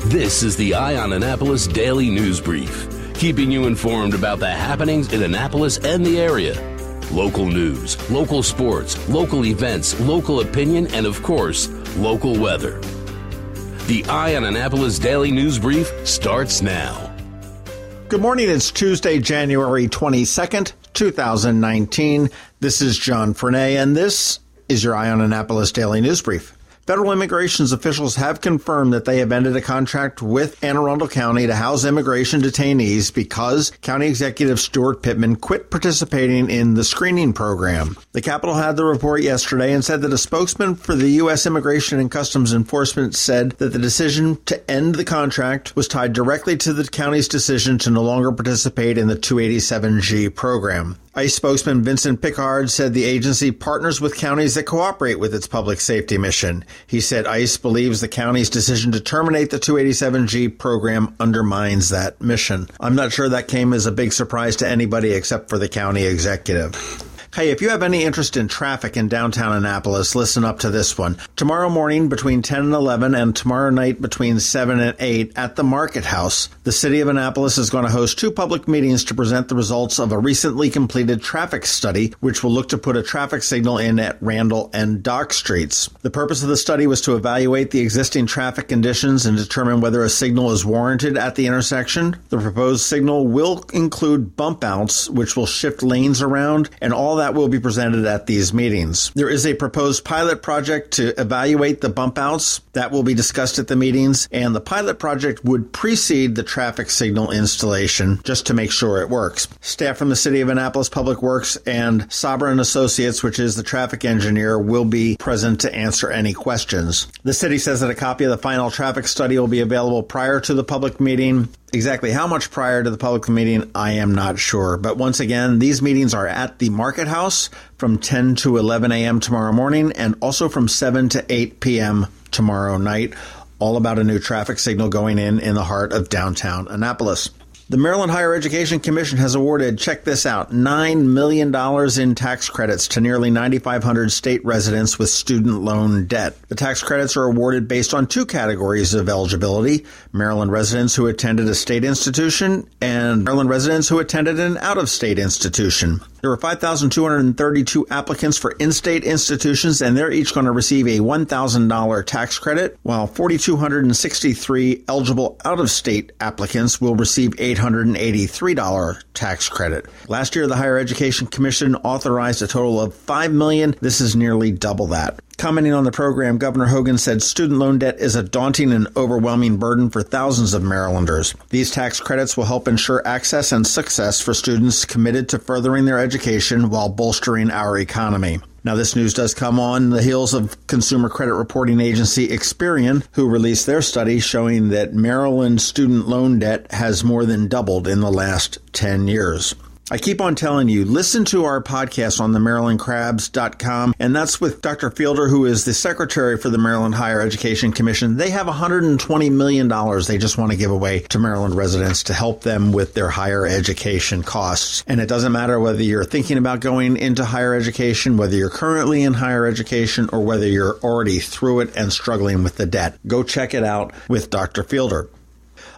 This is the Eye on Annapolis Daily News Brief, keeping you informed about the happenings in Annapolis and the area. Local news, local sports, local events, local opinion, and of course, local weather. The Eye on Annapolis Daily News Brief starts now. Good morning. It's Tuesday, January 22nd, 2019. This is John Fernay, and this is your Eye on Annapolis Daily News Brief. Federal immigration officials have confirmed that they have ended a contract with Anne Arundel County to house immigration detainees because County Executive Stuart Pittman quit participating in the screening program. The Capitol had the report yesterday and said that a spokesman for the U.S. Immigration and Customs Enforcement said that the decision to end the contract was tied directly to the county's decision to no longer participate in the 287G program. ICE spokesman Vincent Pickard said the agency partners with counties that cooperate with its public safety mission. He said ICE believes the county's decision to terminate the 287G program undermines that mission. I'm not sure that came as a big surprise to anybody except for the county executive. Hey, if you have any interest in traffic in downtown Annapolis, listen up to this one. Tomorrow morning between 10 and 11 and tomorrow night between 7 and 8 at the Market House, the city of Annapolis is going to host two public meetings to present the results of a recently completed traffic study, which will look to put a traffic signal in at Randall and Dock Streets. The purpose of the study was to evaluate the existing traffic conditions and determine whether a signal is warranted at the intersection. The proposed signal will include bump outs, which will shift lanes around, and all that will be presented at these meetings. There is a proposed pilot project to evaluate the bump outs that will be discussed at the meetings, and the pilot project would precede the traffic signal installation just to make sure it works. Staff from the City of Annapolis Public Works and Sabra and Associates, which is the traffic engineer, will be present to answer any questions. The city says that a copy of the final traffic study will be available prior to the public meeting. Exactly how much prior to the public meeting, I am not sure. But once again, these meetings are at the Market House from 10 to 11 a.m. tomorrow morning and also from 7 to 8 p.m. tomorrow night, all about a new traffic signal going in the heart of downtown Annapolis. The Maryland Higher Education Commission has awarded, check this out, $9 million in tax credits to nearly 9,500 state residents with student loan debt. The tax credits are awarded based on two categories of eligibility: Maryland residents who attended a state institution and Maryland residents who attended an out-of-state institution. There were 5,232 applicants for in-state institutions, and they're each going to receive a $1,000 tax credit, while 4,263 eligible out-of-state applicants will receive $883 tax credit. Last year, the Higher Education Commission authorized a total of $5 million. This is nearly double that. Commenting on the program, Governor Hogan said student loan debt is a daunting and overwhelming burden for thousands of Marylanders. These tax credits will help ensure access and success for students committed to furthering their education while bolstering our economy. Now, this news does come on the heels of consumer credit reporting agency Experian, who released their study showing that Maryland student loan debt has more than doubled in the last 10 years. I keep on telling you, listen to our podcast on the MarylandCrabs.com, and that's with Dr. Fielder, who is the secretary for the Maryland Higher Education Commission. They have $120 million they just want to give away to Maryland residents to help them with their higher education costs. And it doesn't matter whether you're thinking about going into higher education, whether you're currently in higher education, or whether you're already through it and struggling with the debt. Go check it out with Dr. Fielder.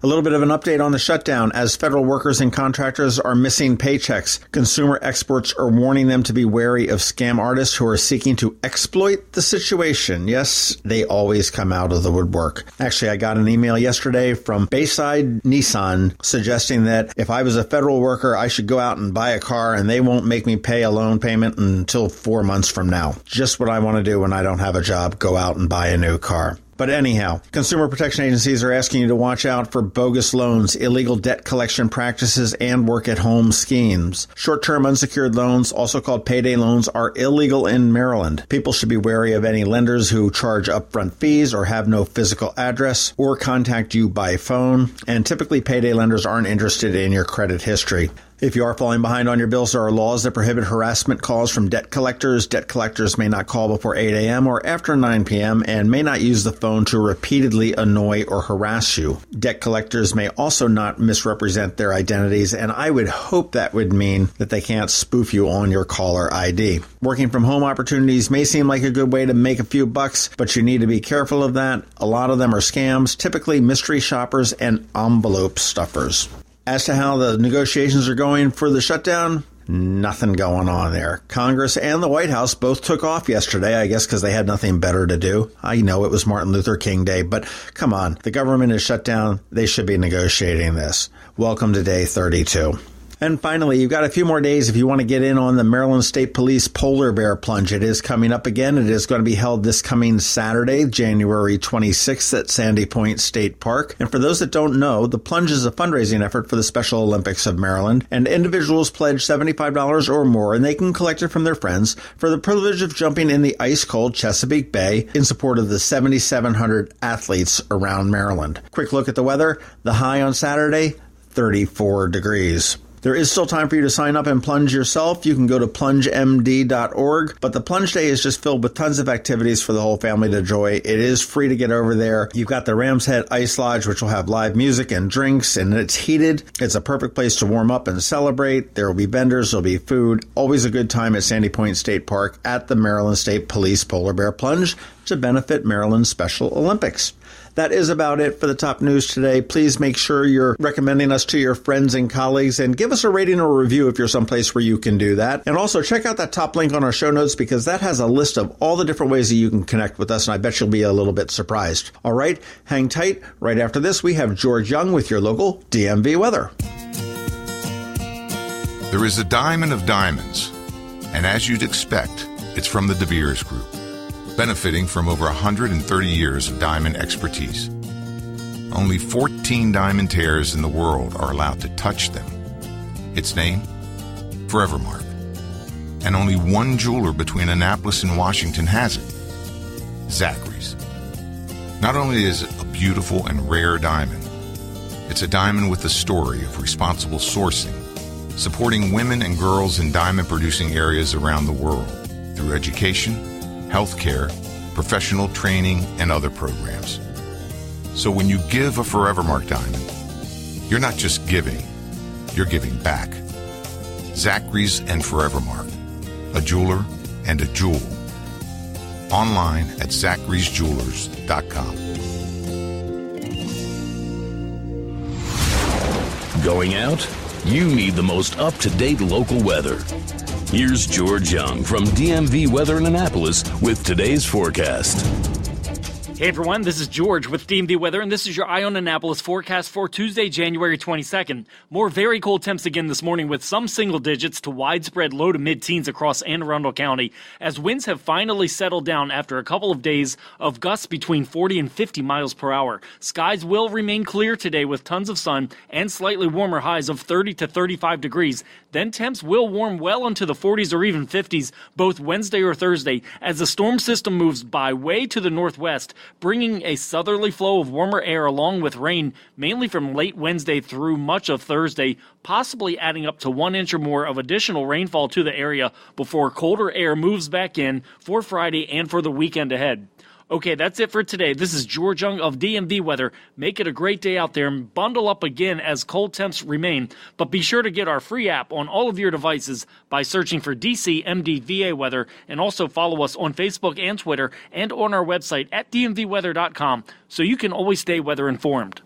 A little bit of an update on the shutdown. As federal workers and contractors are missing paychecks, consumer experts are warning them to be wary of scam artists who are seeking to exploit the situation. Yes, they always come out of the woodwork. Actually, I got an email yesterday from Bayside Nissan suggesting that if I was a federal worker, I should go out and buy a car and they won't make me pay a loan payment until 4 months from now. Just what I want to do when I don't have a job, go out and buy a new car. But anyhow, consumer protection agencies are asking you to watch out for bogus loans, illegal debt collection practices, and work-at-home schemes. Short-term unsecured loans, also called payday loans, are illegal in Maryland. People should be wary of any lenders who charge upfront fees or have no physical address or contact you by phone. And typically, payday lenders aren't interested in your credit history. If you are falling behind on your bills, there are laws that prohibit harassment calls from debt collectors. Debt collectors may not call before 8 a.m. or after 9 p.m. and may not use the phone to repeatedly annoy or harass you. Debt collectors may also not misrepresent their identities, and I would hope that would mean that they can't spoof you on your caller ID. Working from home opportunities may seem like a good way to make a few bucks, but you need to be careful of that. A lot of them are scams, typically mystery shoppers and envelope stuffers. As to how the negotiations are going for the shutdown, nothing going on there. Congress and the White House both took off yesterday, I guess because they had nothing better to do. I know it was Martin Luther King Day, but come on, the government is shut down. They should be negotiating this. Welcome to day 32. And finally, you've got a few more days if you want to get in on the Maryland State Police Polar Bear Plunge. It is coming up again. It is going to be held this coming Saturday, January 26th at Sandy Point State Park. And for those that don't know, the Plunge is a fundraising effort for the Special Olympics of Maryland. And individuals pledge $75 or more, and they can collect it from their friends for the privilege of jumping in the ice-cold Chesapeake Bay in support of the 7,700 athletes around Maryland. Quick look at the weather. The high on Saturday, 34 degrees. There is still time for you to sign up and plunge yourself. You can go to plungemd.org, but the plunge day is just filled with tons of activities for the whole family to enjoy. It is free to get over there. You've got the Ram's Head Ice Lodge, which will have live music and drinks, and it's heated. It's a perfect place to warm up and celebrate. There will be vendors, there'll be food. Always a good time at Sandy Point State Park at the Maryland State Police Polar Bear Plunge to benefit Maryland's Special Olympics. That is about it for the top news today. Please make sure you're recommending us to your friends and colleagues, and give us a rating or review if you're someplace where you can do that. And also check out that top link on our show notes, because that has a list of all the different ways that you can connect with us, and I bet you'll be a little bit surprised. All right, hang tight. Right after this, we have George Young with your local DMV weather. There is a diamond of diamonds, and as you'd expect, it's from the De Beers Group, benefiting from over 130 years of diamond expertise. Only 14 diamond tears in the world are allowed to touch them. Its name? Forevermark. And only one jeweler between Annapolis and Washington has it, Zachary's. Not only is it a beautiful and rare diamond, it's a diamond with a story of responsible sourcing, supporting women and girls in diamond-producing areas around the world through education, healthcare, professional training, and other programs. So when you give a Forevermark diamond, you're not just giving, you're giving back. Zachary's and Forevermark, a jeweler and a jewel. Online at zacharysjewelers.com. Going out? You need the most up-to-date local weather. Here's George Young from DMV Weather in Annapolis with today's forecast. Hey everyone, this is George with DMV Weather, and this is your Eye on Annapolis forecast for Tuesday, January 22nd. More very cold temps again this morning with some single digits to widespread low to mid-teens across Anne Arundel County, as winds have finally settled down after a couple of days of gusts between 40 and 50 miles per hour. Skies will remain clear today with tons of sun and slightly warmer highs of 30 to 35 degrees. Then temps will warm well into the 40s or even 50s both Wednesday or Thursday as the storm system moves by way to the northwest, bringing a southerly flow of warmer air along with rain, mainly from late Wednesday through much of Thursday, possibly adding up to 1 inch or more of additional rainfall to the area before colder air moves back in for Friday and for the weekend ahead. Okay, that's it for today. This is George Young of DMV Weather. Make it a great day out there and bundle up again as cold temps remain. But be sure to get our free app on all of your devices by searching for DCMDVA Weather, and also follow us on Facebook and Twitter and on our website at dmvweather.com so you can always stay weather informed.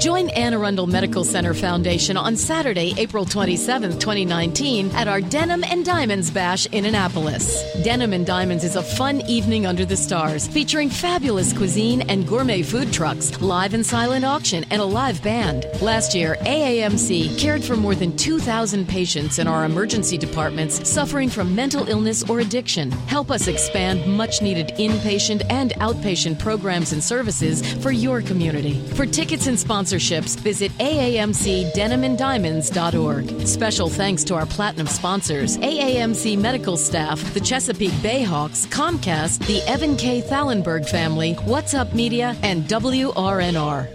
Join Anne Arundel Medical Center Foundation on Saturday, April 27, 2019 at our Denim and Diamonds Bash in Annapolis. Denim and Diamonds is a fun evening under the stars featuring fabulous cuisine and gourmet food trucks, live and silent auction, and a live band. Last year, AAMC cared for more than 2,000 patients in our emergency departments suffering from mental illness or addiction. Help us expand much-needed inpatient and outpatient programs and services for your community. For tickets and sponsorships, visit aamcdenimanddiamonds.org. Special thanks to our platinum sponsors, AAMC medical staff, the Chesapeake Bayhawks, Comcast, the Evan K. Thallenberg family, What's Up Media, and WRNR.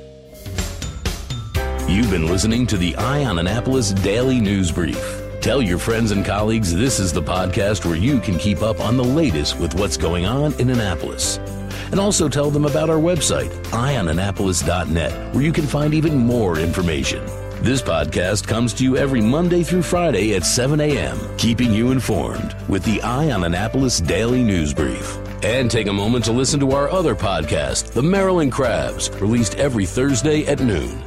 You've been listening to the Eye on Annapolis Daily News Brief. Tell your friends and colleagues this is the podcast where you can keep up on the latest with what's going on in Annapolis. And also tell them about our website, eyeonannapolis.net, where you can find even more information. This podcast comes to you every Monday through Friday at 7 a.m., keeping you informed with the Eye on Annapolis Daily News Brief. And take a moment to listen to our other podcast, The Maryland Crabs, released every Thursday at noon.